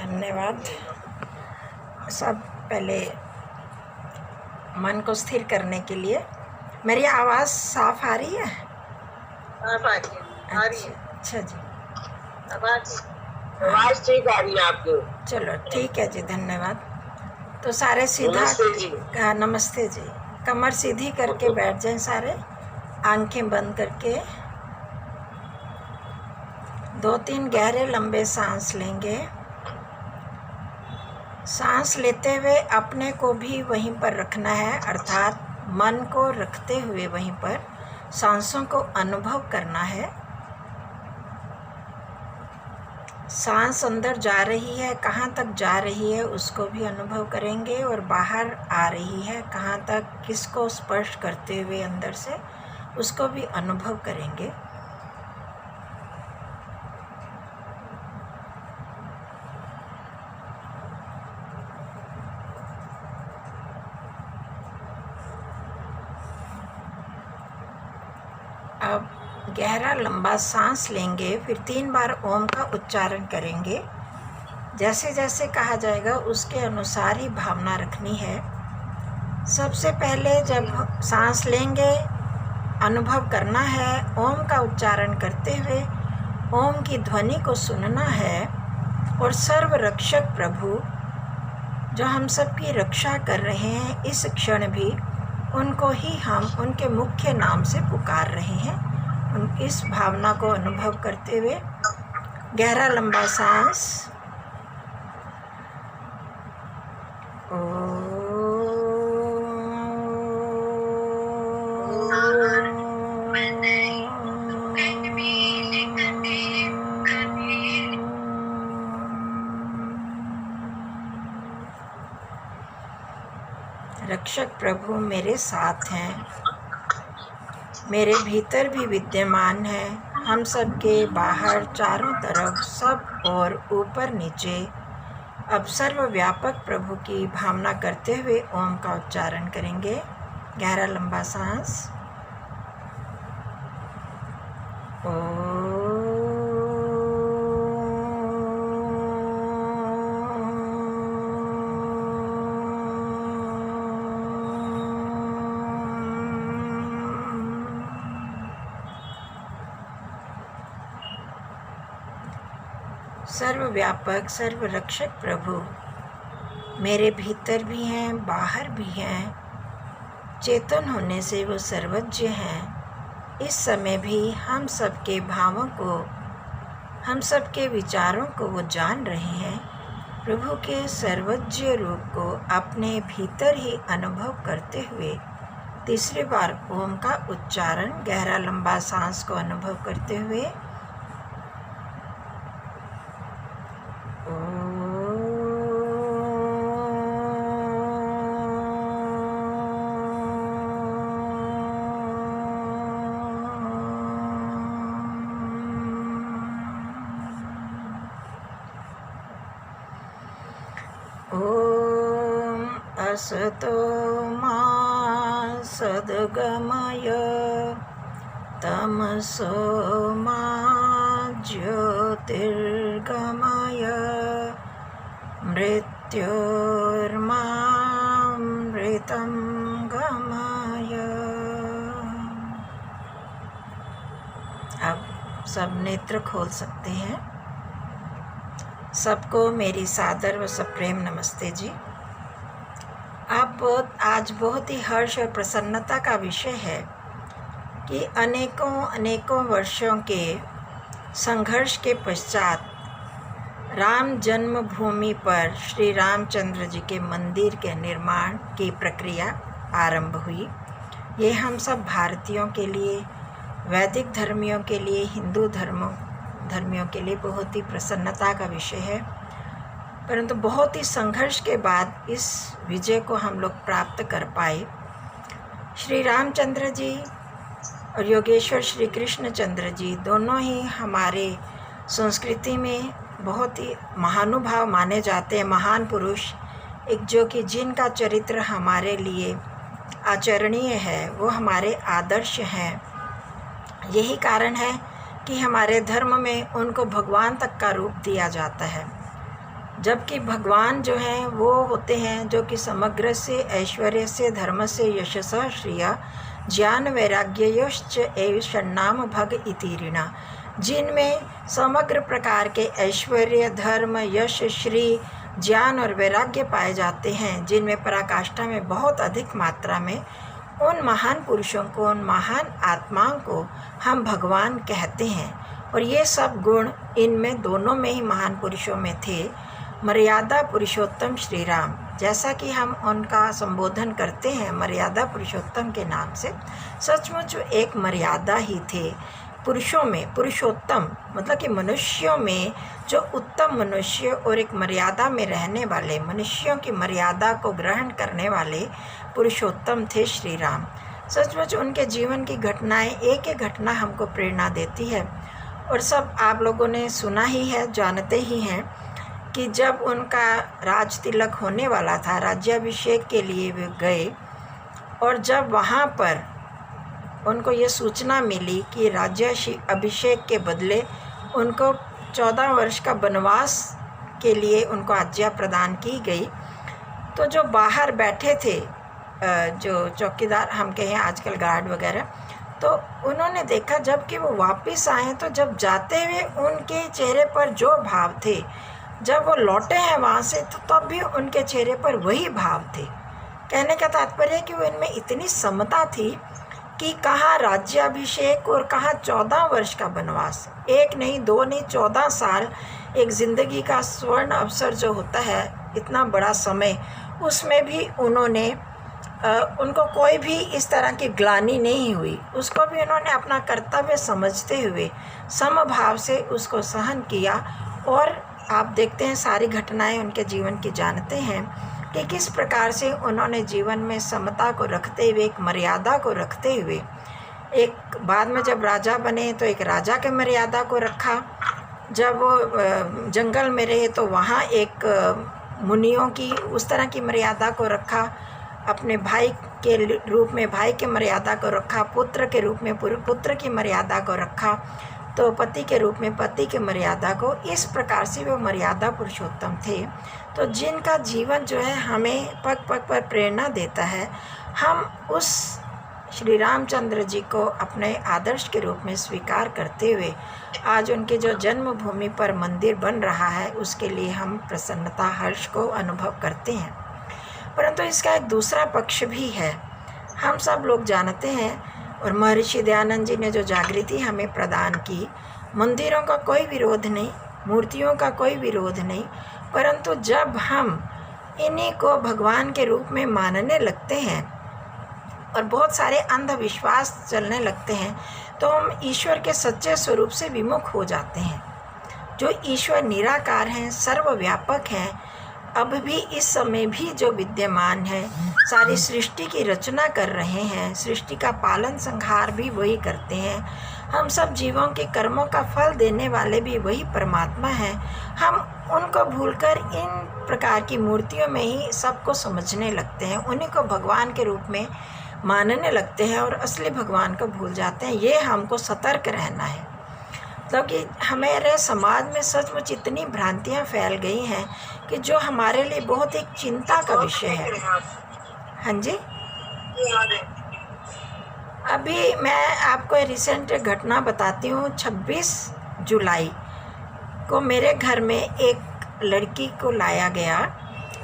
धन्यवाद। सब पहले मन को स्थिर करने के लिए। मेरी आवाज़ साफ आ रही है? साफ आ रही है। अच्छा जी, आवाज ठीक आ रही है आपकी। चलो ठीक है जी, धन्यवाद। तो सारे सीधा, नमस्ते जी। कमर सीधी करके बैठ जाएं सारे, आंखें बंद करके। 2-3 गहरे लंबे सांस लेंगे। सांस लेते हुए अपने को भी वहीं पर रखना है, अर्थात मन को रखते हुए वहीं पर सांसों को अनुभव करना है। सांस अंदर जा रही है, कहाँ तक जा रही है उसको भी अनुभव करेंगे, और बाहर आ रही है कहाँ तक, किसको स्पर्श करते हुए अंदर से, उसको भी अनुभव करेंगे। अब गहरा लंबा सांस लेंगे, फिर 3 बार ओम का उच्चारण करेंगे। जैसे जैसे कहा जाएगा उसके अनुसार ही भावना रखनी है। सबसे पहले जब सांस लेंगे, अनुभव करना है, ओम का उच्चारण करते हुए ओम की ध्वनि को सुनना है, और सर्व रक्षक प्रभु जो हम सब की रक्षा कर रहे हैं इस क्षण भी, उनको ही हम उनके मुख्य नाम से पुकार रहे हैं। इस भावना को अनुभव करते हुए गहरा लंबा सांस। रक्षक प्रभु मेरे साथ हैं, मेरे भीतर भी विद्यमान है, हम सब के बाहर, चारों तरफ, सब और ऊपर नीचे। अब सर्वव्यापक प्रभु की भावना करते हुए ओम का उच्चारण करेंगे। गहरा लंबा सांस। सर्वव्यापक सर्वरक्षक प्रभु मेरे भीतर भी हैं, बाहर भी हैं, चेतन होने से वो सर्वज्ञ हैं। इस समय भी हम सब के भावों को, हम सब के विचारों को वो जान रहे हैं। प्रभु के सर्वज्ञ रूप को अपने भीतर ही अनुभव करते हुए 3री बार ओम का उच्चारण, गहरा लंबा सांस को अनुभव करते हुए। ओम असतो मा सद्गमय तमसो मा ज्योतिर्गमय मृत्योर्मामृतं गमय। अब सब नेत्र खोल सकते हैं। सबको मेरी सादर व सप्रेम नमस्ते जी। आज बहुत ही हर्ष और प्रसन्नता का विषय है कि अनेकों वर्षों के संघर्ष के पश्चात राम जन्मभूमि पर श्री रामचंद्र जी के मंदिर के निर्माण की प्रक्रिया आरंभ हुई। ये हम सब भारतीयों के लिए, वैदिक धर्मियों के लिए, हिंदू धर्मियों के लिए बहुत ही प्रसन्नता का विषय है। परंतु बहुत ही संघर्ष के बाद इस विजय को हम लोग प्राप्त कर पाए। श्री रामचंद्र जी और योगेश्वर श्री कृष्णचंद्र जी दोनों ही हमारे संस्कृति में बहुत ही महानुभाव माने जाते हैं, महान पुरुष। एक जो कि जिनका चरित्र हमारे लिए आचरणीय है, वो हमारे आदर्श हैं। यही कारण है कि हमारे धर्म में उनको भगवान तक का रूप दिया जाता है। जबकि भगवान जो हैं वो होते हैं जो कि समग्र से, ऐश्वर्य से, धर्म से, यशस, श्रिय, ज्ञान, वैराग्यश्च एव षण्णाम भग इति ऋणा, जिनमें समग्र प्रकार के ऐश्वर्य, धर्म, यश, श्री, ज्ञान और वैराग्य पाए जाते हैं, जिनमें पराकाष्ठा में बहुत अधिक मात्रा में, उन महान पुरुषों को, उन महान आत्माओं को हम भगवान कहते हैं। और ये सब गुण इनमें दोनों में ही महान पुरुषों में थे। मर्यादा पुरुषोत्तम श्री राम, जैसा कि हम उनका संबोधन करते हैं मर्यादा पुरुषोत्तम के नाम से, सचमुच एक मर्यादा ही थे पुरुषों में। पुरुषोत्तम मतलब कि मनुष्यों में जो उत्तम मनुष्य और एक मर्यादा में रहने वाले, मनुष्यों की मर्यादा को ग्रहण करने वाले पुरुषोत्तम थे श्री राम। सचमुच उनके जीवन की घटनाएं, एक एक घटना हमको प्रेरणा देती है। और सब आप लोगों ने सुना ही है, जानते ही हैं कि जब उनका राज तिलक होने वाला था, राज्याभिषेक के लिए वे गए, और जब वहाँ पर उनको ये सूचना मिली कि राज्याभिषेक के बदले उनको 14 वर्ष का वनवास के लिए उनको आज्ञा प्रदान की गई, तो जो बाहर बैठे थे, जो चौकीदार हम कहें आजकल गार्ड वगैरह, तो उन्होंने देखा जब कि वो वापस आए, तो जब जाते हुए उनके चेहरे पर जो भाव थे, जब वो लौटे हैं वहाँ से, तो तब भी उनके चेहरे पर वही भाव थे। कहने का तात्पर्य है कि वो इनमें इतनी समता थी कि कहाँ राज्याभिषेक और कहाँ 14 वर्ष का वनवास, एक नहीं, दो नहीं, 14 साल एक ज़िंदगी का स्वर्ण अवसर जो होता है, इतना बड़ा समय, उसमें भी उनको कोई भी इस तरह की ग्लानि नहीं हुई। उसको भी उन्होंने अपना कर्तव्य समझते हुए समभाव से उसको सहन किया। और आप देखते हैं सारी घटनाएं उनके जीवन की, जानते हैं कि किस प्रकार से उन्होंने जीवन में समता को रखते हुए, एक मर्यादा को रखते हुए, एक बाद में जब राजा बने तो एक राजा के मर्यादा को रखा, जब वो जंगल में रहे तो वहाँ एक मुनियों की उस तरह की मर्यादा को रखा, अपने भाई के रूप में भाई की मर्यादा को रखा, पुत्र के रूप में पुत्र की मर्यादा को रखा, तो पति के रूप में पति की मर्यादा को, इस प्रकार से वो मर्यादा पुरुषोत्तम थे। तो जिनका जीवन जो है हमें पग पग पर प्रेरणा देता है, हम उस श्री रामचंद्र जी को अपने आदर्श के रूप में स्वीकार करते हुए आज उनके जो जन्मभूमि पर मंदिर बन रहा है, उसके लिए हम प्रसन्नता, हर्ष को अनुभव करते हैं। परंतु इसका एक दूसरा पक्ष भी है, हम सब लोग जानते हैं, और महर्षि दयानंद जी ने जो जागृति हमें प्रदान की, मंदिरों का कोई विरोध नहीं, मूर्तियों का कोई विरोध नहीं, परंतु जब हम इन्हीं को भगवान के रूप में मानने लगते हैं और बहुत सारे अंधविश्वास चलने लगते हैं, तो हम ईश्वर के सच्चे स्वरूप से विमुख हो जाते हैं। जो ईश्वर निराकार हैं, सर्वव्यापक हैं, अब भी इस समय भी जो विद्यमान है, सारी सृष्टि की रचना कर रहे हैं, सृष्टि का पालन संहार भी वही करते हैं, हम सब जीवों के कर्मों का फल देने वाले भी वही परमात्मा हैं। हम उनको भूलकर इन प्रकार की मूर्तियों में ही सबको समझने लगते हैं, उन्हीं को भगवान के रूप में मानने लगते हैं और असली भगवान को भूल जाते हैं। ये हमको सतर्क रहना है, क्योंकि हमारे समाज में सचमुच इतनी भ्रांतियाँ फैल गई हैं कि जो हमारे लिए बहुत एक चिंता का विषय है। हाँ जी, अभी मैं आपको रिसेंट घटना बताती हूँ। 26 जुलाई को मेरे घर में एक लड़की को लाया गया,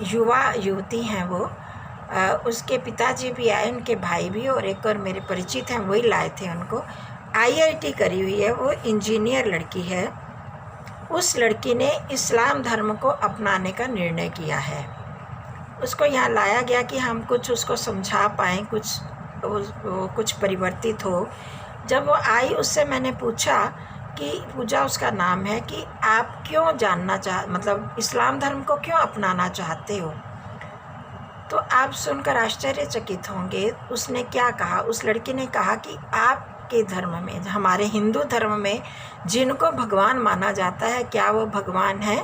युवा युवती हैं वो, उसके पिताजी भी आए, उनके भाई भी, और एक और मेरे परिचित हैं वही लाए थे उनको। IIT करी हुई है वो, इंजीनियर लड़की है। उस लड़की ने इस्लाम धर्म को अपनाने का निर्णय किया है। उसको यहाँ लाया गया कि हम कुछ उसको समझा पाएँ, कुछ परिवर्तित हो। जब वो आई, उससे मैंने पूछा कि पूजा उसका नाम है, कि आप क्यों मतलब इस्लाम धर्म को क्यों अपनाना चाहते हो? तो आप सुनकर आश्चर्यचकित होंगे, उसने क्या कहा। उस लड़की ने कहा कि आपके धर्म में, हमारे हिंदू धर्म में जिनको भगवान माना जाता है, क्या वो भगवान है?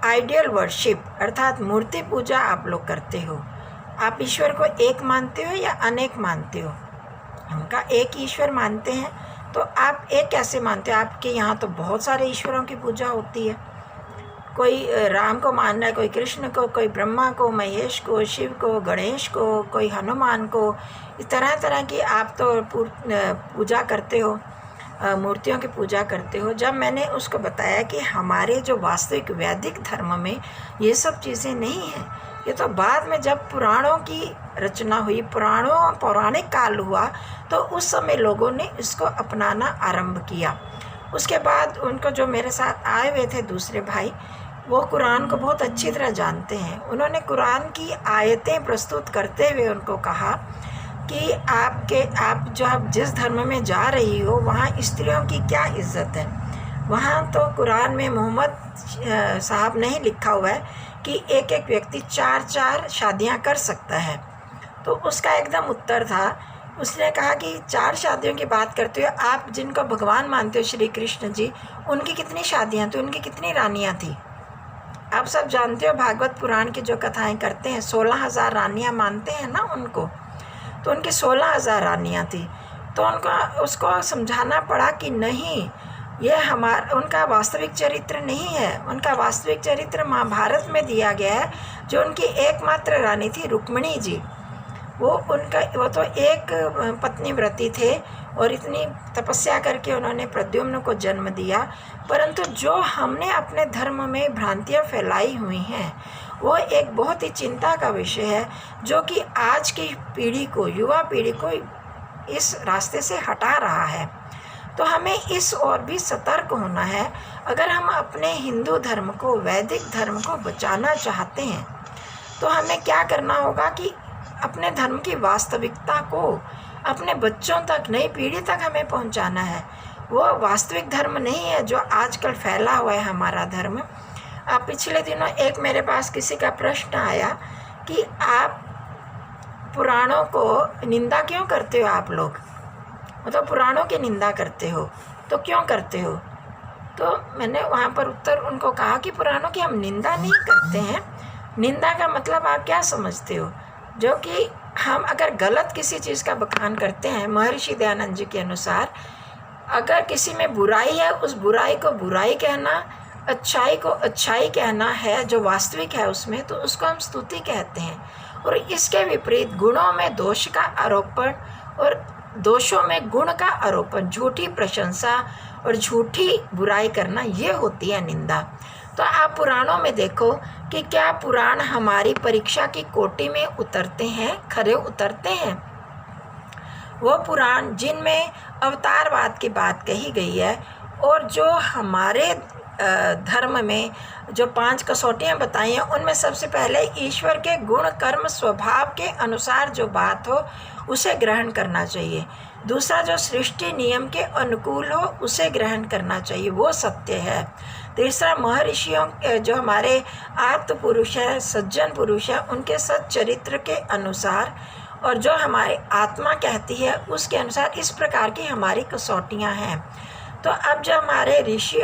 आइडियल वर्शिप अर्थात मूर्ति पूजा आप लोग करते हो। आप ईश्वर को एक मानते हो या अनेक मानते हो? उनका एक ईश्वर मानते हैं, तो आप एक कैसे मानते हो? आपके यहाँ तो बहुत सारे ईश्वरों की पूजा होती है। कोई राम को मान रहा है, कोई कृष्ण को, कोई ब्रह्मा को, महेश को, शिव को, गणेश को, कोई हनुमान को, इस तरह तरह की आप तो पूजा करते हो, मूर्तियों की पूजा करते हो। जब मैंने उसको बताया कि हमारे जो वास्तविक वैदिक धर्म में ये सब चीज़ें नहीं हैं, ये तो बाद में जब पुराणों की रचना हुई, पौराणिक काल हुआ, तो उस समय लोगों ने इसको अपनाना आरंभ किया। उसके बाद उनको जो मेरे साथ आए हुए थे दूसरे भाई, वो कुरान को बहुत अच्छी तरह जानते हैं। उन्होंने कुरान की आयतें प्रस्तुत करते हुए उनको कहा कि आप जिस धर्म में जा रही हो वहाँ स्त्रियों की क्या इज्जत है। वहाँ तो कुरान में मोहम्मद साहब नहीं लिखा हुआ है कि एक एक व्यक्ति 4 शादियाँ कर सकता है। तो उसका एकदम उत्तर था, उसने कहा कि 4 शादियों की बात करते हो, आप जिनको भगवान मानते हो श्री कृष्ण जी, उनकी कितनी शादियाँ थी, उनकी कितनी रानियाँ थी। आप सब जानते हो भागवत पुराण की जो कथाएं करते हैं, 16,000 रानियाँ मानते हैं ना उनको, तो उनकी 16,000 रानियाँ थी। तो उसको समझाना पड़ा कि नहीं, ये उनका वास्तविक चरित्र नहीं है। उनका वास्तविक चरित्र महाभारत में दिया गया है। जो उनकी एकमात्र रानी थी रुक्मिणी जी, वो तो एक पत्नी व्रती थे और इतनी तपस्या करके उन्होंने प्रद्युम्न को जन्म दिया। परंतु जो हमने अपने धर्म में भ्रांतियाँ फैलाई हुई हैं, वो एक बहुत ही चिंता का विषय है, जो कि आज की पीढ़ी को, युवा पीढ़ी को इस रास्ते से हटा रहा है। तो हमें इस ओर भी सतर्क होना है। अगर हम अपने हिंदू धर्म को, वैदिक धर्म को बचाना चाहते हैं, तो हमें क्या करना होगा कि अपने धर्म की वास्तविकता को अपने बच्चों तक, नई पीढ़ी तक हमें पहुंचाना है। वो वास्तविक धर्म नहीं है जो आजकल फैला हुआ है हमारा धर्म। अब पिछले दिनों एक मेरे पास किसी का प्रश्न आया कि आप पुराणों को निंदा क्यों करते हो, आप लोग मतलब पुराणों की निंदा करते हो, तो क्यों करते हो। तो मैंने वहाँ पर उत्तर उनको कहा कि पुराणों की हम निंदा नहीं करते हैं। निंदा का मतलब आप क्या समझते हो, जो कि हम अगर गलत किसी चीज़ का बखान करते हैं, महर्षि दयानंद जी के अनुसार, अगर किसी में बुराई है, उस बुराई को बुराई कहना, अच्छाई को अच्छाई कहना है जो वास्तविक है उसमें, तो उसको हम स्तुति कहते हैं। और इसके विपरीत गुणों में दोष का आरोपण और दोषों में गुण का आरोपण, झूठी प्रशंसा और झूठी बुराई करना, ये होती है निंदा। तो आप पुराणों में देखो कि क्या पुराण हमारी परीक्षा की कोटि में उतरते हैं, खरे उतरते हैं। वो पुराण जिनमें अवतारवाद की बात कही गई है, और जो हमारे धर्म में जो 5 कसौटियाँ बताई हैं, उनमें सबसे पहले ईश्वर के गुण कर्म स्वभाव के अनुसार जो बात हो उसे ग्रहण करना चाहिए। दूसरा, जो सृष्टि नियम के अनुकूल हो उसे ग्रहण करना चाहिए, वो सत्य है। तीसरा, महर्षियों जो हमारे आप्त पुरुष हैं, सज्जन पुरुष हैं, उनके सच्चरित्र के अनुसार और जो हमारी आत्मा कहती है उसके अनुसार, इस प्रकार की हमारी कसौटियाँ हैं। तो अब जब हमारे ऋषि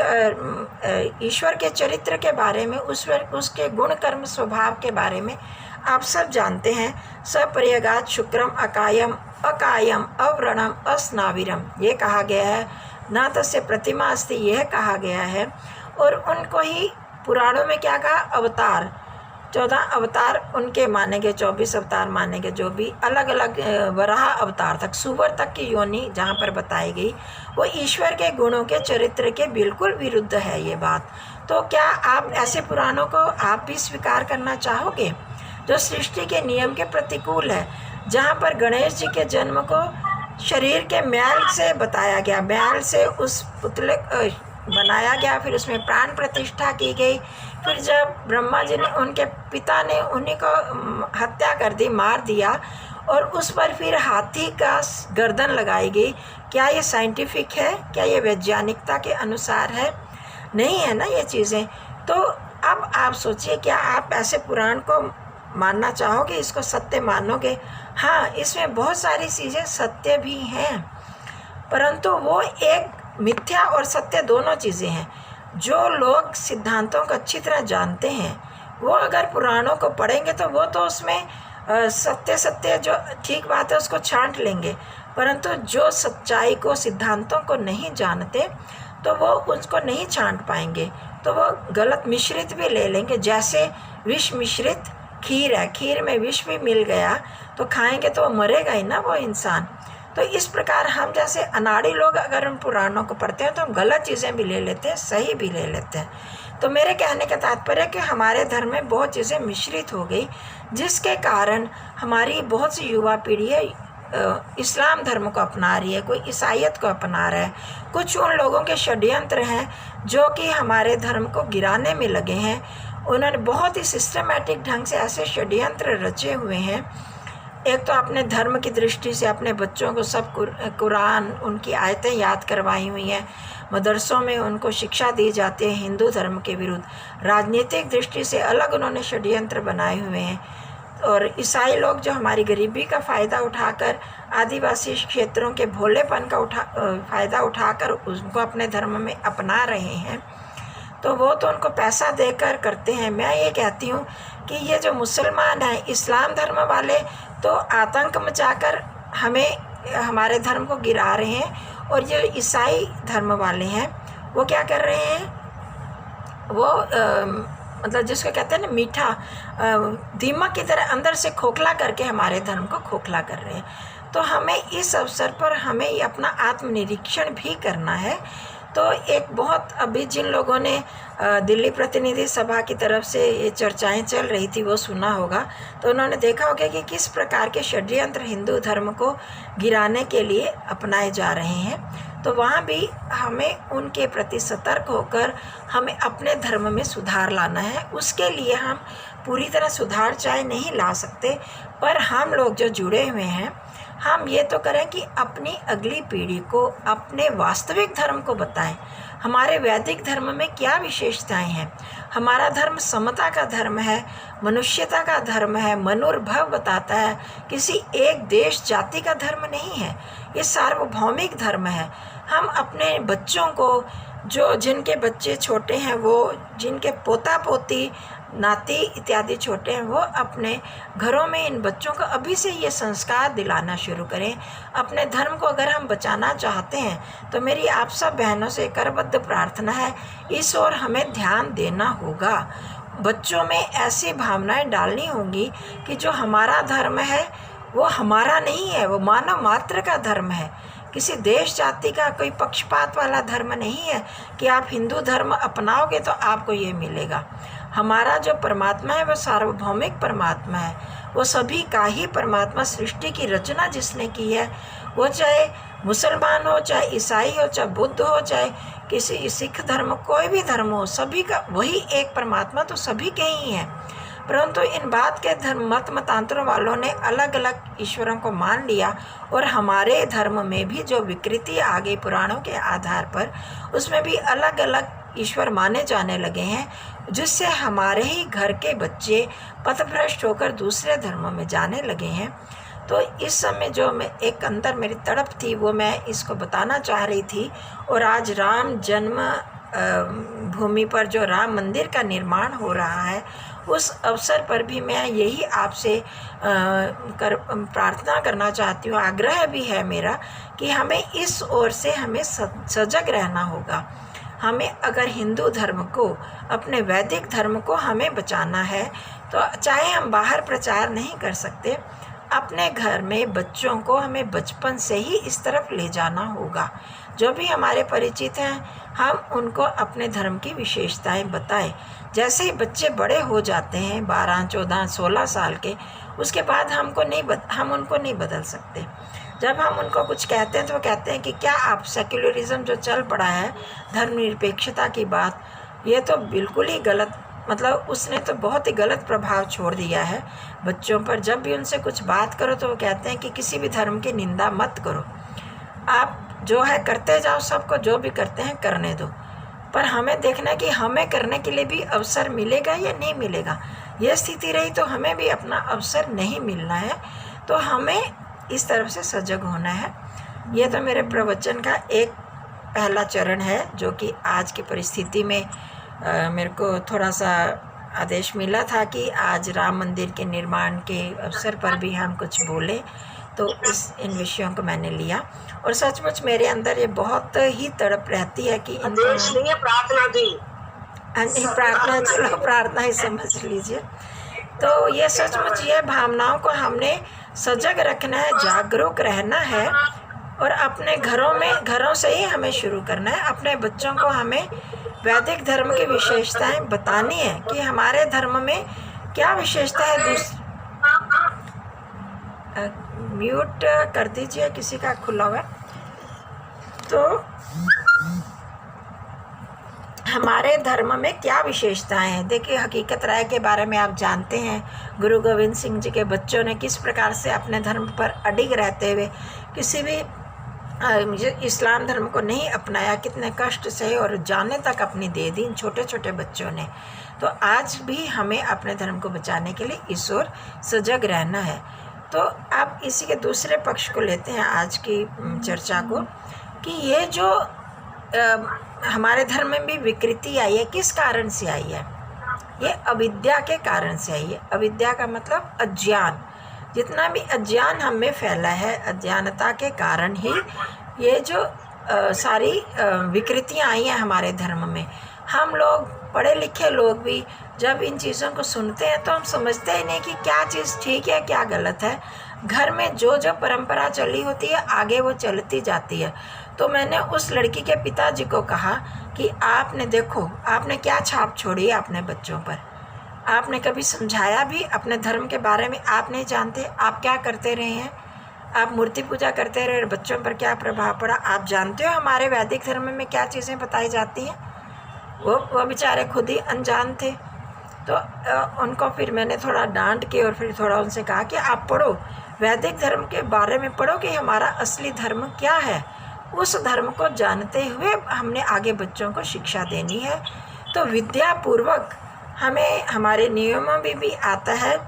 ईश्वर के चरित्र के बारे में, उसके गुण कर्म स्वभाव के बारे में आप सब जानते हैं, सपर्यगात शुक्रम अकायम अकायम अव्रणम अस्नाविरम, ये कहा गया है। ना तस्य प्रतिमा अस्ति, यह कहा गया है। और उनको ही पुराणों में क्या कहा, अवतार, 14 अवतार उनके माने गए, 24 अवतार माने गए, जो भी अलग अलग वराह अवतार तक, सुवर तक की योनि जहाँ पर बताई गई, वो ईश्वर के गुणों के चरित्र के बिल्कुल विरुद्ध है ये बात। तो क्या आप ऐसे पुराणों को आप भी स्वीकार करना चाहोगे जो सृष्टि के नियम के प्रतिकूल है, जहाँ पर गणेश जी के जन्म को शरीर के मैल से बताया गया, मैल से उस पुतले बनाया गया, फिर उसमें प्राण प्रतिष्ठा की गई, फिर जब ब्रह्मा जी ने, उनके पिता ने उन्हीं को हत्या कर दी, मार दिया, और उस पर फिर हाथी का गर्दन लगाई गई। क्या ये साइंटिफिक है, क्या ये वैज्ञानिकता के अनुसार है? नहीं है ना ये चीज़ें। तो अब आप सोचिए, क्या आप ऐसे पुराण को मानना चाहोगे, इसको सत्य मानोगे? हाँ, इसमें बहुत सारी चीज़ें सत्य भी हैं, परंतु वो एक मिथ्या और सत्य दोनों चीज़ें हैं। जो लोग सिद्धांतों को अच्छी तरह जानते हैं, वो अगर पुराणों को पढ़ेंगे तो वो तो उसमें सत्य जो ठीक बात है उसको छांट लेंगे, परंतु जो सच्चाई को, सिद्धांतों को नहीं जानते, तो वो उसको नहीं छांट पाएंगे। तो वो गलत मिश्रित भी ले लेंगे। जैसे विष मिश्रित खीर है, खीर में विष भी मिल गया तो खाएंगे तो मरेगा ही ना वो इंसान। तो इस प्रकार हम जैसे अनाड़ी लोग अगर उन पुराणों को पढ़ते हैं तो हम गलत चीज़ें भी ले लेते हैं, सही भी ले लेते हैं। तो मेरे कहने का तात्पर्य कि हमारे धर्म में बहुत चीज़ें मिश्रित हो गई, जिसके कारण हमारी बहुत सी युवा पीढ़ी है इस्लाम धर्म को अपना रही है, कोई ईसाईयत को अपना रहा है। कुछ उन लोगों के षड्यंत्र हैं जो कि हमारे धर्म को गिराने में लगे हैं। उन्होंने बहुत ही सिस्टमेटिक ढंग से ऐसे षड्यंत्र रचे हुए हैं। एक तो अपने धर्म की दृष्टि से अपने बच्चों को सब कुरान उनकी आयतें याद करवाई हुई हैं, मदरसों में उनको शिक्षा दी जाती है हिंदू धर्म के विरुद्ध। राजनीतिक दृष्टि से अलग उन्होंने षड्यंत्र बनाए हुए हैं। और ईसाई लोग जो हमारी गरीबी का फ़ायदा उठाकर, आदिवासी क्षेत्रों के भोलेपन का फ़ायदा उठाकर उनको अपने धर्म में अपना रहे हैं, तो वो तो उनको पैसा देकर करते हैं। मैं ये कहती हूँ कि ये जो मुसलमान हैं, इस्लाम धर्म वाले, तो आतंक मचाकर हमें हमारे धर्म को गिरा रहे हैं। और जो ईसाई धर्म वाले हैं वो क्या कर रहे हैं, वो मतलब जिसको कहते हैं ना मीठा दीमक की तरह अंदर से खोखला करके हमारे धर्म को खोखला कर रहे हैं। तो हमें इस अवसर पर हमें ये अपना आत्मनिरीक्षण भी करना है। तो एक बहुत अभी जिन लोगों ने दिल्ली प्रतिनिधि सभा की तरफ से ये चर्चाएं चल रही थी वो सुना होगा, तो उन्होंने देखा होगा कि किस प्रकार के षड्यंत्र हिंदू धर्म को गिराने के लिए अपनाए जा रहे हैं। तो वहाँ भी हमें उनके प्रति सतर्क होकर हमें अपने धर्म में सुधार लाना है। उसके लिए हम पूरी तरह सुधार चाहे नहीं ला सकते, पर हम लोग जो जुड़े हुए हैं हम ये तो करें कि अपनी अगली पीढ़ी को अपने वास्तविक धर्म को बताएं। हमारे वैदिक धर्म में क्या विशेषताएं हैं। हमारा धर्म समता का धर्म है, मनुष्यता का धर्म है, मनुर्भव बताता है, किसी एक देश जाति का धर्म नहीं है, ये सार्वभौमिक धर्म है। हम अपने बच्चों को, जो जिनके बच्चे छोटे हैं, वो जिनके पोता पोती नाती इत्यादि छोटे हैं, वो अपने घरों में इन बच्चों को अभी से ये संस्कार दिलाना शुरू करें। अपने धर्म को अगर हम बचाना चाहते हैं तो मेरी आप सब बहनों से करबद्ध प्रार्थना है, इस ओर हमें ध्यान देना होगा। बच्चों में ऐसी भावनाएं डालनी होंगी कि जो हमारा धर्म है वो हमारा नहीं है, वो मानव मात्र का धर्म है, किसी देश जाति का कोई पक्षपात वाला धर्म नहीं है कि आप हिंदू धर्म अपनाओगे तो आपको ये मिलेगा। हमारा जो परमात्मा है वो सार्वभौमिक परमात्मा है, वो सभी का ही परमात्मा। सृष्टि की रचना जिसने की है, वो चाहे मुसलमान हो, चाहे ईसाई हो, चाहे बुद्ध हो, चाहे किसी सिख धर्म, कोई भी धर्म हो, सभी का वही एक परमात्मा तो सभी के ही हैं। परंतु इन बात के धर्म मतांतरों वालों ने अलग अलग ईश्वरों को मान लिया, और हमारे धर्म में भी जो विकृति आ गई पुराणों के आधार पर, उसमें भी अलग अलग ईश्वर माने जाने लगे हैं, जिससे हमारे ही घर के बच्चे पथभ्रष्ट होकर दूसरे धर्मों में जाने लगे हैं। तो इस समय जो मैं एक अंदर मेरी तड़प थी वो मैं इसको बताना चाह रही थी। और आज राम जन्म भूमि पर जो राम मंदिर का निर्माण हो रहा है, उस अवसर पर भी मैं यही आपसे प्रार्थना करना चाहती हूँ, आग्रह भी है मेरा कि हमें इस ओर से हमें सजग रहना होगा। हमें अगर हिंदू धर्म को, अपने वैदिक धर्म को हमें बचाना है, तो चाहे हम बाहर प्रचार नहीं कर सकते, अपने घर में बच्चों को हमें बचपन से ही इस तरफ ले जाना होगा। जो भी हमारे परिचित हैं हम उनको अपने धर्म की विशेषताएं बताएं। जैसे ही बच्चे बड़े हो जाते हैं 12, 14, 16 साल के, उसके बाद हम उनको नहीं बदल सकते। जब हम उनको कुछ कहते हैं तो वो कहते हैं कि क्या आप सेक्युलरिज्म जो चल पड़ा है, धर्मनिरपेक्षता की बात, ये तो बिल्कुल ही गलत, मतलब उसने तो बहुत ही गलत प्रभाव छोड़ दिया है बच्चों पर। जब भी उनसे कुछ बात करो तो वो कहते हैं कि किसी भी धर्म की निंदा मत करो, आप जो है करते जाओ, सबको जो भी करते हैं करने दो। पर हमें देखना है कि हमें करने के लिए भी अवसर मिलेगा या नहीं मिलेगा। ये स्थिति रही तो हमें भी अपना अवसर नहीं मिलना है। तो हमें इस तरफ से सजग होना है। ये तो मेरे प्रवचन का एक पहला चरण है, जो कि आज की परिस्थिति में मेरे को थोड़ा सा आदेश मिला था कि आज राम मंदिर के निर्माण के अवसर पर भी हम कुछ बोलें, तो इन विषयों को मैंने लिया। और सचमुच मेरे अंदर ये बहुत ही तड़प रहती है कि आदेश नहीं है, प्रार्थना थी। नहीं, प्रार्थना, चलो प्रार्थना ही समझ लीजिए। तो ये सचमुच ये भावनाओं को हमने सजग रखना है, जागरूक रहना है, और अपने घरों से ही हमें शुरू करना है। अपने बच्चों को हमें वैदिक धर्म की विशेषताएं बतानी है कि हमारे धर्म में क्या विशेषता है। म्यूट कर दीजिए, किसी का खुला हुआ है। तो हमारे धर्म में क्या विशेषताएं हैं। देखिए, हकीकत राय के बारे में आप जानते हैं, गुरु गोविंद सिंह जी के बच्चों ने किस प्रकार से अपने धर्म पर अडिग रहते हुए किसी भी इस्लाम धर्म को नहीं अपनाया, कितने कष्ट से और जाने तक अपनी दे दी इन छोटे छोटे बच्चों ने। तो आज भी हमें अपने धर्म को बचाने के लिए इस ओर सजग रहना है। तो आप इसी के दूसरे पक्ष को लेते हैं आज की चर्चा को, कि ये जो हमारे धर्म में भी विकृति आई है, किस कारण से आई है। ये अविद्या के कारण से आई है। अविद्या का मतलब अज्ञान। जितना भी अज्ञान हम में फैला है, अज्ञानता के कारण ही ये जो सारी विकृतियाँ आई हैं हमारे धर्म में। हम लोग पढ़े लिखे लोग भी जब इन चीज़ों को सुनते हैं तो हम समझते ही नहीं कि क्या चीज़ ठीक है क्या गलत है। घर में जो जो परंपरा चली होती है आगे वो चलती जाती है। तो मैंने उस लड़की के पिताजी को कहा कि आपने देखो, आपने क्या छाप छोड़ी है अपने बच्चों पर। आपने कभी समझाया भी अपने धर्म के बारे में? आप नहीं जानते, आप क्या करते रहे हैं? आप मूर्ति पूजा करते रहे, बच्चों पर क्या प्रभाव पड़ा? आप जानते हो हमारे वैदिक धर्म में क्या चीज़ें बताई जाती हैं? वो बेचारे खुद ही अनजान थे। तो उनको फिर मैंने थोड़ा डांट के और फिर थोड़ा उनसे कहा कि आप पढ़ो, वैदिक धर्म के बारे में पढ़ो कि हमारा असली धर्म क्या है। उस धर्म को जानते हुए हमने आगे बच्चों को शिक्षा देनी है। तो विद्यापूर्वक हमें हमारे नियमों में भी आता है,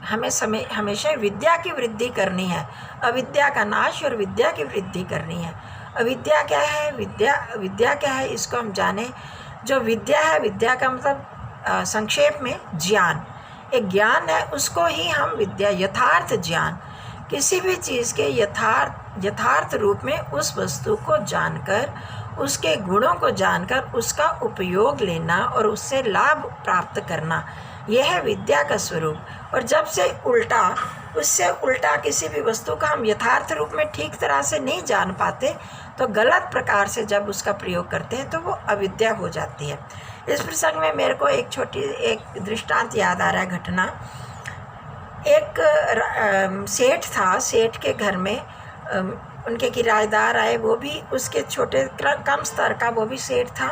हमें हमेशा विद्या की वृद्धि करनी है, अविद्या का नाश और विद्या की वृद्धि करनी है। अविद्या क्या है, विद्या क्या है, इसको हम जाने। जो विद्या है, विद्या का मतलब संक्षेप में ज्ञान। एक ज्ञान है, उसको ही हम विद्या, यथार्थ ज्ञान, किसी भी चीज़ के यथार्थ रूप में उस वस्तु को जानकर, उसके गुणों को जानकर उसका उपयोग लेना और उससे लाभ प्राप्त करना, यह है विद्या का स्वरूप। और जब से उससे उल्टा किसी भी वस्तु का हम यथार्थ रूप में ठीक तरह से नहीं जान पाते, तो गलत प्रकार से जब उसका प्रयोग करते हैं तो वो अविद्या हो जाती है। इस प्रसंग में मेरे को एक दृष्टांत याद आ रहा है, घटना। एक सेठ था, सेठ के घर में उनके किराएदार आए, वो भी उसके छोटे कम स्तर का वो भी सेठ था,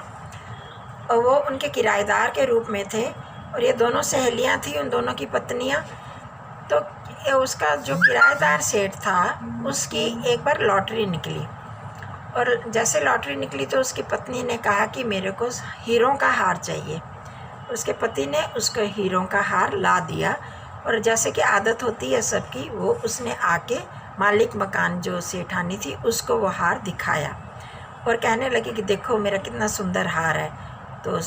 और वो उनके किराएदार के रूप में थे। और ये दोनों सहेलियां थी, उन दोनों की पत्नियां। तो उसका जो किराएदार सेठ था, उसकी एक बार लॉटरी निकली, और जैसे लॉटरी निकली तो उसकी पत्नी ने कहा कि मेरे को हीरों का हार चाहिए। उसके पति ने उसको हीरों का हार ला दिया, और जैसे कि आदत होती है सबकी, वो उसने आके मालिक मकान जो सेठानी थी उसको वो हार दिखाया और कहने लगी कि देखो मेरा कितना सुंदर हार है। तो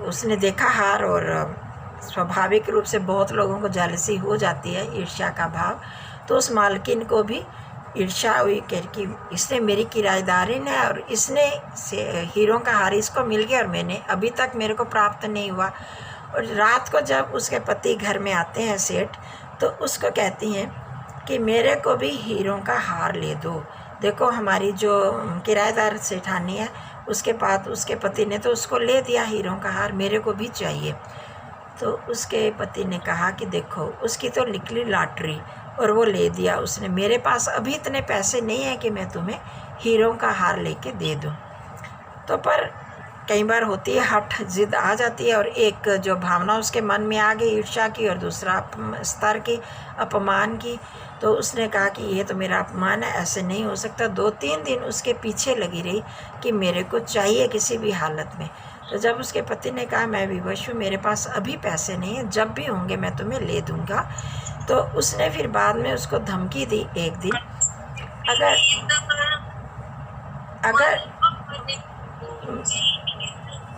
उसने देखा हार, और स्वाभाविक रूप से बहुत लोगों को जेलसी हो जाती है, ईर्ष्या का भाव। तो उस मालकिन को भी ईर्ष्या हुई कि इसने मेरी किराएदारी ने, और इसने हीरों का हार इसको मिल गया और मैंने अभी तक मेरे को प्राप्त नहीं हुआ। और रात को जब उसके पति घर में आते हैं सेठ, तो उसको कहती हैं कि मेरे को भी हीरों का हार ले दो। देखो हमारी जो किराएदार सेठानी है, उसके पास उसके पति ने तो उसको ले दिया हीरों का हार, मेरे को भी चाहिए। तो उसके पति ने कहा कि देखो उसकी तो निकली लॉटरी और वो ले दिया उसने, मेरे पास अभी इतने पैसे नहीं है कि मैं तुम्हें हीरों का हार लेके दे दूं। तो पर कई बार होती है हठ, जिद आ जाती है, और एक जो भावना उसके मन में आ गई ईर्ष्या की, और दूसरा स्तर की, अपमान की। तो उसने कहा कि ये तो मेरा अपमान है, ऐसे नहीं हो सकता। 2-3 दिन उसके पीछे लगी रही कि मेरे को चाहिए किसी भी हालत में। तो जब उसके पति ने कहा मैं विवश हूँ, मेरे पास अभी पैसे नहीं हैं, जब भी होंगे मैं तुम्हें ले दूँगा। तो उसने फिर बाद में उसको धमकी दी एक दिन, अगर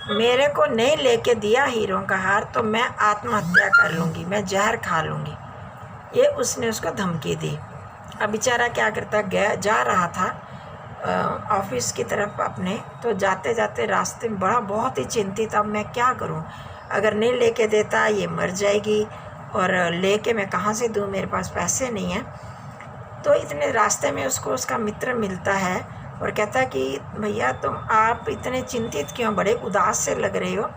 मेरे को नहीं लेके दिया हीरों का हार तो मैं आत्महत्या कर लूँगी, मैं जहर खा लूँगी। ये उसने उसको धमकी दी। अब बेचारा क्या करता, जा रहा था ऑफिस की तरफ अपने, तो जाते जाते रास्ते में बहुत ही चिंतित, अब मैं क्या करूं, अगर नहीं लेके देता ये मर जाएगी और लेके मैं कहाँ से दूं, मेरे पास पैसे नहीं हैं। तो इतने रास्ते में उसको उसका मित्र मिलता है और कहता है कि भैया तुम आप इतने चिंतित क्यों, बड़े उदास से लग रहे हो।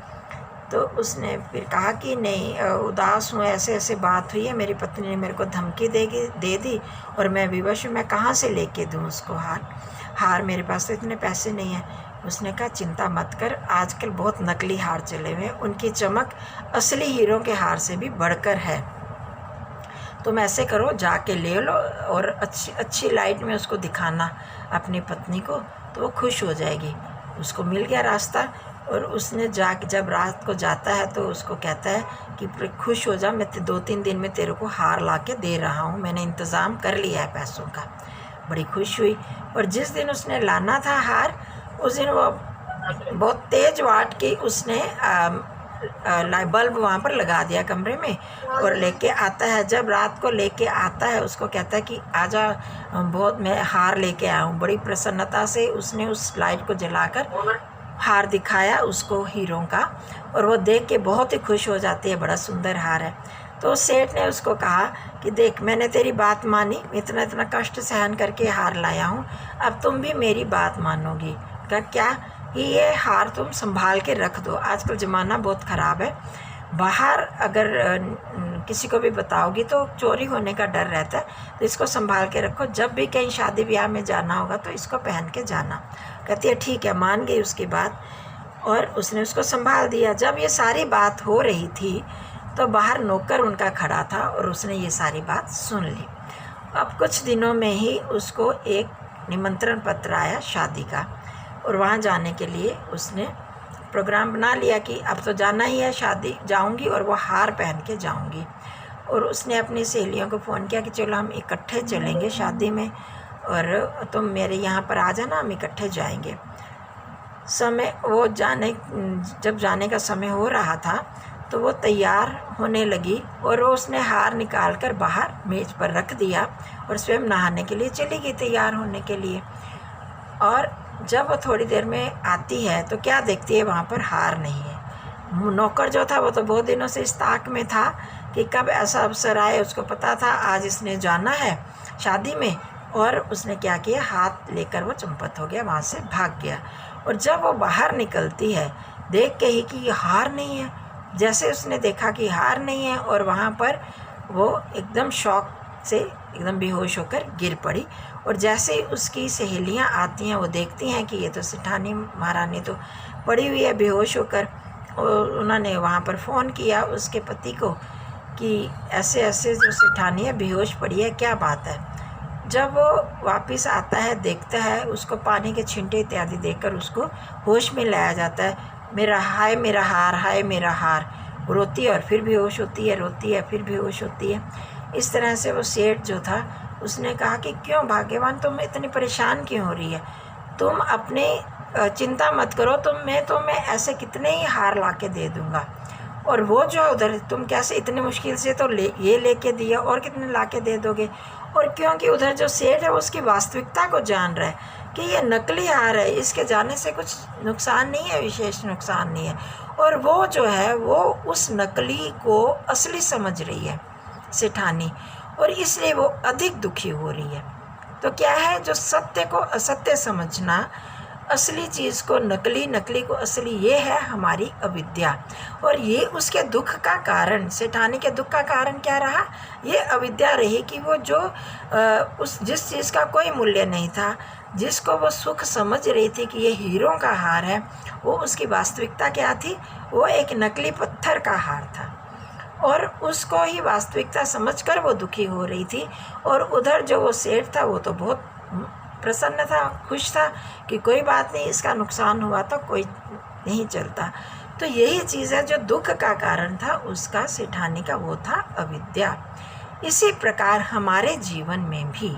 तो उसने फिर कहा कि नहीं उदास हूँ, ऐसे ऐसे बात हुई है, मेरी पत्नी ने मेरे को धमकी दे दी और मैं विवश हूँ, मैं कहाँ से लेके दूँ उसको हार मेरे पास तो इतने पैसे नहीं हैं। उसने कहा चिंता मत कर, आजकल बहुत नकली हार चले हुए हैं, उनकी चमक असली हीरो के हार से भी बढ़कर है। तुम ऐसे करो जाके ले लो और अच्छी लाइट में उसको दिखाना अपनी पत्नी को, तो वो खुश हो जाएगी। उसको मिल गया रास्ता और उसने जब रात को जाता है तो उसको कहता है कि खुश हो जा, मैं 2-3 दिन में तेरे को हार ला के दे रहा हूँ, मैंने इंतज़ाम कर लिया है पैसों का। बड़ी खुश हुई। और जिस दिन उसने लाना था हार, उस दिन वो बहुत तेज़ वाट की उसने बल्ब वहाँ पर लगा दिया कमरे में और लेके आता है। जब रात को लेके आता है उसको कहता है कि आजा, बहुत मैं हार लेके आया हूँ। बड़ी प्रसन्नता से उसने उस लाइट को जलाकर हार दिखाया उसको हीरो का, और वो देख के बहुत ही खुश हो जाती है, बड़ा सुंदर हार है। तो सेठ ने उसको कहा कि देख मैंने तेरी बात मानी, इतना इतना कष्ट सहन करके हार लाया हूँ, अब तुम भी मेरी बात मानोगी। कहा क्या, कि ये हार तुम संभाल के रख दो, आजकल ज़माना बहुत ख़राब है, बाहर अगर किसी को भी बताओगी तो चोरी होने का डर रहता है, तो इसको संभाल के रखो, जब भी कहीं शादी ब्याह में जाना होगा तो इसको पहन के जाना। कहती है ठीक है, मान गई उसकी बात, और उसने उसको संभाल दिया। जब ये सारी बात हो रही थी तो बाहर नौकर उनका खड़ा था और उसने ये सारी बात सुन ली। अब कुछ दिनों में ही उसको एक निमंत्रण पत्र आया शादी का, और वहाँ जाने के लिए उसने प्रोग्राम बना लिया कि अब तो जाना ही है, शादी जाऊंगी और वो हार पहन के जाऊंगी। और उसने अपनी सहेलियों को फ़ोन किया कि चलो हम इकट्ठे चलेंगे शादी में, और तुम मेरे यहाँ पर आ जाना, हम इकट्ठे जाएंगे। जब जाने का समय हो रहा था तो वो तैयार होने लगी और उसने हार निकाल कर बाहर मेज़ पर रख दिया और स्वयं नहाने के लिए चली गई तैयार होने के लिए। और जब वो थोड़ी देर में आती है तो क्या देखती है, वहाँ पर हार नहीं है। नौकर जो था वो तो बहुत दिनों से इस ताक में था कि कब ऐसा अवसर आए, उसको पता था आज इसने जाना है शादी में, और उसने क्या किया, हाथ लेकर वो चंपत हो गया, वहाँ से भाग गया। और जब वो बाहर निकलती है देख के ही कि ये हार नहीं है, जैसे उसने देखा कि हार नहीं है, और वहाँ पर वो एकदम शौक से एकदम बेहोश होकर गिर पड़ी। और जैसे ही उसकी सहेलियाँ आती हैं वो देखती हैं कि ये तो सेठानी महारानी तो पड़ी हुई है बेहोश होकर, और उन्होंने वहाँ पर फ़ोन किया उसके पति को कि ऐसे ऐसे जो सेठानी है बेहोश पड़ी है, क्या बात है। जब वो वापस आता है देखता है, उसको पानी के छींटे इत्यादि देकर उसको होश में लाया जाता है। मेरा हाय मेरा हार, हाय मेरा हार, रोती है और फिर बेहोश होती है, रोती है फिर बेहोश होती है। इस तरह से वो सेठ जो था उसने कहा कि क्यों भाग्यवान, तुम इतनी परेशान क्यों हो रही है, तुम अपने चिंता मत करो, मैं ऐसे कितने ही हार ला के दे दूँगा। और वो जो उधर तुम कैसे इतनी मुश्किल से तो ये लेके दिया, और कितने ला के दे दोगे। और क्योंकि उधर जो सेठ है उसकी वास्तविकता को जान रहा है कि ये नकली हार है, इसके जाने से कुछ नुकसान नहीं है, विशेष नुकसान नहीं है। और वो जो है वो उस नकली को असली समझ रही है सेठानी, और इसलिए वो अधिक दुखी हो रही है। तो क्या है, जो सत्य को असत्य समझना, असली चीज़ को नकली, नकली को असली, ये है हमारी अविद्या। और ये उसके दुख का कारण, सेठानी के दुख का कारण क्या रहा, ये अविद्या रही कि वो जो जिस चीज़ का कोई मूल्य नहीं था, जिसको वो सुख समझ रही थी कि ये हीरों का हार है, वो उसकी वास्तविकता क्या थी, वो एक नकली पत्थर का हार था। और उसको ही वास्तविकता समझकर वो दुखी हो रही थी। और उधर जो वो सेठ था वो तो बहुत प्रसन्न था, खुश था कि कोई बात नहीं, इसका नुकसान हुआ तो कोई नहीं चलता। तो यही चीज़ है जो दुख का कारण था उसका, सेठानी का, वो था अविद्या। इसी प्रकार हमारे जीवन में भी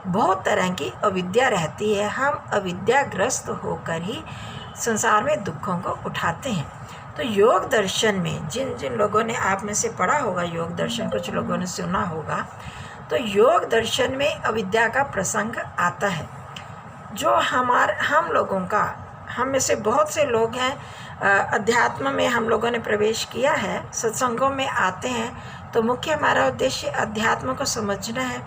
बहुत तरह की अविद्या रहती है। हम अविद्याग्रस्त होकर ही संसार में दुखों को उठाते हैं। तो योग दर्शन में जिन जिन लोगों ने, आप में से पढ़ा होगा योग दर्शन, कुछ लोगों ने सुना होगा, तो योग दर्शन में अविद्या का प्रसंग आता है। जो हम लोगों का, हम में से बहुत से लोग हैं, अध्यात्म में हम लोगों ने प्रवेश किया है, सत्संगों में आते हैं, तो मुख्य हमारा उद्देश्य अध्यात्म को समझना है,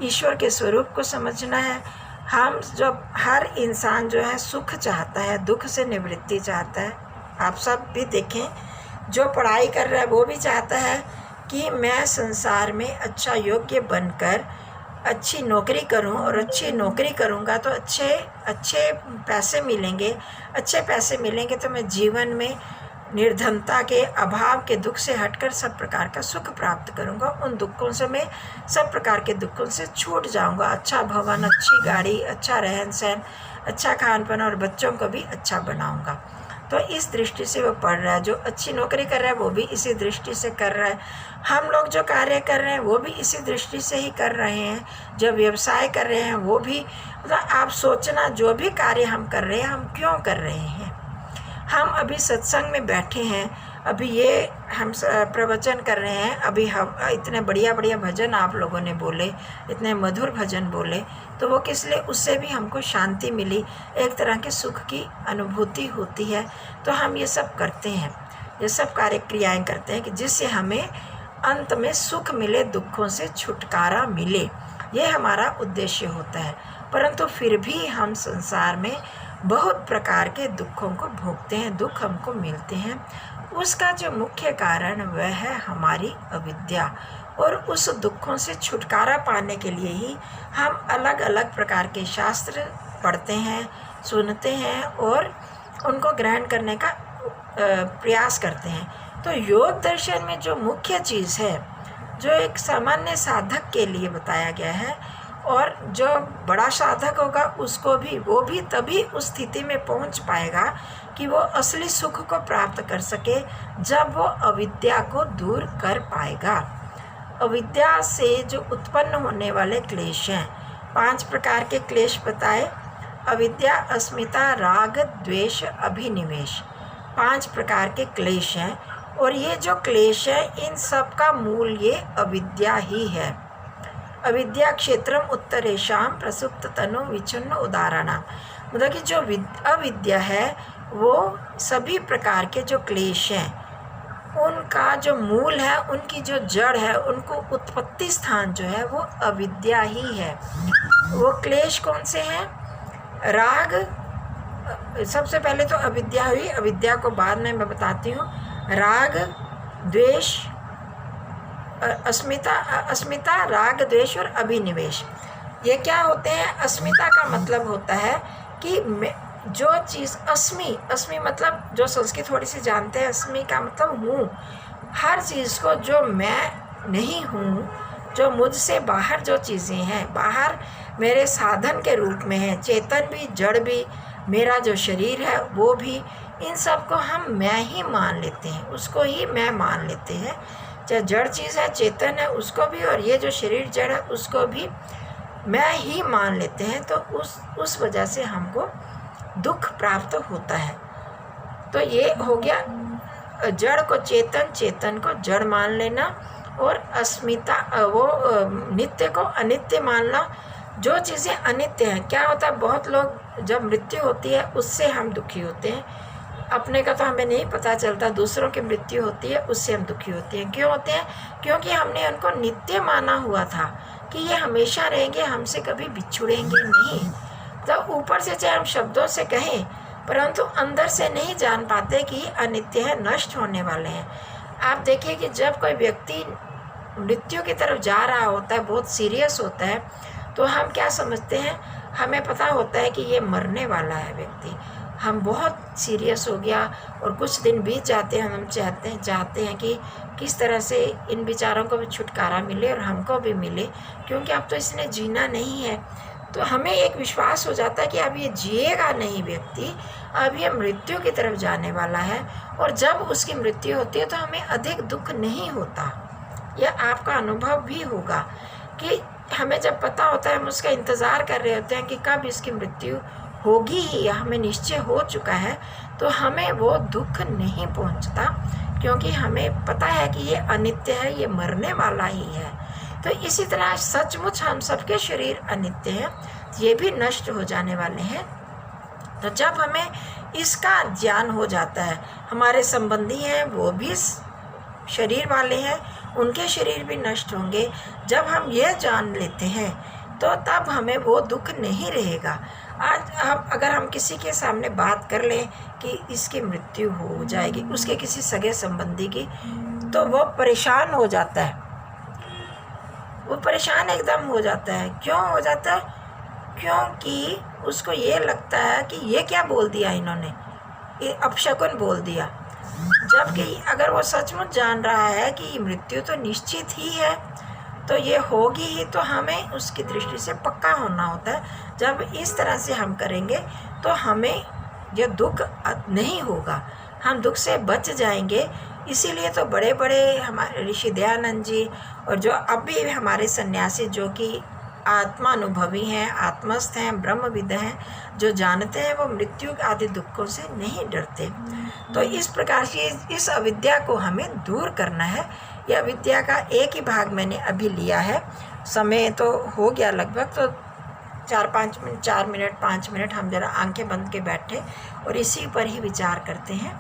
ईश्वर के स्वरूप को समझना है। हम जब हर इंसान जो है सुख चाहता है, दुख से निवृत्ति चाहता है। आप सब भी देखें, जो पढ़ाई कर रहा है वो भी चाहता है कि मैं संसार में अच्छा योग्य बनकर अच्छी नौकरी करूं, और अच्छी नौकरी करूंगा तो अच्छे पैसे मिलेंगे, अच्छे पैसे मिलेंगे तो मैं जीवन में निर्धनता के, अभाव के दुख से हटकर सब प्रकार का सुख प्राप्त करूंगा। उन दुखों से मैं, सब प्रकार के दुखों से छूट जाऊंगा। अच्छा भवन, अच्छी गाड़ी, अच्छा रहन सहन, अच्छा खान पान, और बच्चों को भी अच्छा बनाऊंगा। तो इस दृष्टि से वो पढ़ रहा है। जो अच्छी नौकरी कर रहा है वो भी इसी दृष्टि से कर रहा है। हम लोग जो कार्य कर रहे हैं वो भी इसी दृष्टि से ही कर रहे हैं। जो व्यवसाय कर रहे हैं वो भी, मतलब आप सोचना, जो भी कार्य हम कर रहे हैं हम क्यों कर रहे हैं। हम अभी सत्संग में बैठे हैं, अभी ये हम प्रवचन कर रहे हैं, अभी हम इतने बढ़िया बढ़िया भजन आप लोगों ने बोले, इतने मधुर भजन बोले, तो वो किस लिए, उससे भी हमको शांति मिली, एक तरह के सुख की अनुभूति होती है। तो हम ये सब करते हैं, ये सब कार्य क्रियाएँ करते हैं कि जिससे हमें अंत में सुख मिले, दुखों से छुटकारा मिले, ये हमारा उद्देश्य होता है। परंतु फिर भी हम संसार में बहुत प्रकार के दुखों को भोगते हैं, दुख हमको मिलते हैं। उसका जो मुख्य कारण वह है हमारी अविद्या, और उस दुखों से छुटकारा पाने के लिए ही हम अलग अलग प्रकार के शास्त्र पढ़ते हैं, सुनते हैं और उनको ग्रहण करने का प्रयास करते हैं। तो योग दर्शन में जो मुख्य चीज़ है, जो एक सामान्य साधक के लिए बताया गया है, और जो बड़ा साधक होगा उसको भी, वो भी तभी उस स्थिति में पहुंच पाएगा कि वो असली सुख को प्राप्त कर सके, जब वो अविद्या को दूर कर पाएगा। अविद्या से जो उत्पन्न होने वाले क्लेश हैं, 5 प्रकार के क्लेश बताए। अविद्या, अस्मिता, राग, द्वेष, अभिनिवेश, 5 प्रकार के क्लेश हैं। और ये जो क्लेश है, इन सब का मूल ये अविद्या ही है। अविद्या क्षेत्रम उत्तरेषाम प्रसुप्त तनु विच्छिन्न उदाहरणा, मतलब कि जो अविद्या है वो सभी प्रकार के जो क्लेश हैं उनका जो मूल है, उनकी जो जड़ है, उनको उत्पत्ति स्थान जो है वो अविद्या ही है। वो क्लेश कौन से हैं? राग, सबसे पहले तो अविद्या हुई, अविद्या को बाद में मैं बताती हूँ। राग, द्वेष, अस्मिता, राग, द्वेष और अभिनिवेश, ये क्या होते हैं? अस्मिता का मतलब होता है कि जो चीज़, अस्मि मतलब, जो संस्कृत थोड़ी सी जानते हैं, अस्मि का मतलब हूँ। हर चीज़ को जो मैं नहीं हूँ, जो मुझसे बाहर जो चीज़ें हैं, बाहर मेरे साधन के रूप में है, चेतन भी, जड़ भी, मेरा जो शरीर है वो भी, इन सब को हम मैं ही मान लेते हैं, उसको ही मैं मान लेते हैं। चाहे जड़ चीज़ है, चेतन है, उसको भी, और ये जो शरीर जड़ है उसको भी मैं ही मान लेते हैं। तो उस वजह से हमको दुख प्राप्त होता है। तो ये हो गया जड़ को चेतन, चेतन को जड़ मान लेना, और अस्मिता, वो नित्य को अनित्य मानना। जो चीज़ें अनित्य हैं, क्या होता है, बहुत लोग जब मृत्यु होती है उससे हम दुखी होते हैं। अपने का तो हमें नहीं पता चलता, दूसरों की मृत्यु होती है उससे हम दुखी होते हैं। क्यों होते हैं? क्योंकि हमने उनको नित्य माना हुआ था कि ये हमेशा रहेंगे, हमसे कभी बिछुड़ेंगे नहीं। तो ऊपर से चाहे हम शब्दों से कहें, परंतु अंदर से नहीं जान पाते कि अनित्य है, नष्ट होने वाले हैं। आप देखिए कि जब कोई व्यक्ति मृत्यु की तरफ जा रहा होता है, बहुत सीरियस होता है, तो हम क्या समझते हैं? हमें पता होता है कि ये मरने वाला है व्यक्ति, हम बहुत सीरियस हो गया, और कुछ दिन बीत जाते हैं, हम चाहते हैं कि किस तरह से इन बेचारों को भी छुटकारा मिले और हमको भी मिले, क्योंकि अब तो इसने जीना नहीं है। तो हमें एक विश्वास हो जाता है कि अब ये जिएगा नहीं व्यक्ति, अब ये मृत्यु की तरफ जाने वाला है। और जब उसकी मृत्यु होती है तो हमें अधिक दुख नहीं होता। यह आपका अनुभव भी होगा कि हमें जब पता होता है, हम उसका इंतज़ार कर रहे होते हैं कि कब इसकी मृत्यु होगी ही, हमें निश्चय हो चुका है, तो हमें वो दुख नहीं पहुंचता, क्योंकि हमें पता है कि ये अनित्य है, ये मरने वाला ही है। तो इसी तरह सचमुच हम सबके शरीर अनित्य हैं, ये भी नष्ट हो जाने वाले हैं। तो जब हमें इसका ज्ञान हो जाता है, हमारे संबंधी हैं वो भी शरीर वाले हैं, उनके शरीर भी नष्ट होंगे, जब हम ये जान लेते हैं तो तब हमें वो दुख नहीं रहेगा। आज अगर हम किसी के सामने बात कर लें कि इसकी मृत्यु हो जाएगी, उसके किसी सगे संबंधी की, तो वो परेशान हो जाता है, वो परेशान एकदम हो जाता है। क्यों हो जाता है? क्योंकि उसको ये लगता है कि ये क्या बोल दिया इन्होंने, ये अपशकुन बोल दिया। जबकि अगर वो सचमुच जान रहा है कि मृत्यु तो निश्चित ही है, तो ये होगी ही, तो हमें उसकी दृष्टि से पक्का होना होता है। जब इस तरह से हम करेंगे तो हमें ये दुख नहीं होगा, हम दुख से बच जाएंगे। इसीलिए तो बड़े बड़े हमारे ऋषि दयानंद जी और जो अभी हमारे सन्यासी जो कि आत्मानुभवी हैं, आत्मस्थ हैं, ब्रह्मविद हैं, जो जानते हैं, वो मृत्यु आदि दुखों से नहीं डरते। तो इस प्रकार से इस अविद्या को हमें दूर करना है। यह अविद्या का एक ही भाग मैंने अभी लिया है। समय तो हो गया लगभग, तो 4 मिनट 5 मिनट हम जरा आंखें बंद के बैठे और इसी पर ही विचार करते हैं।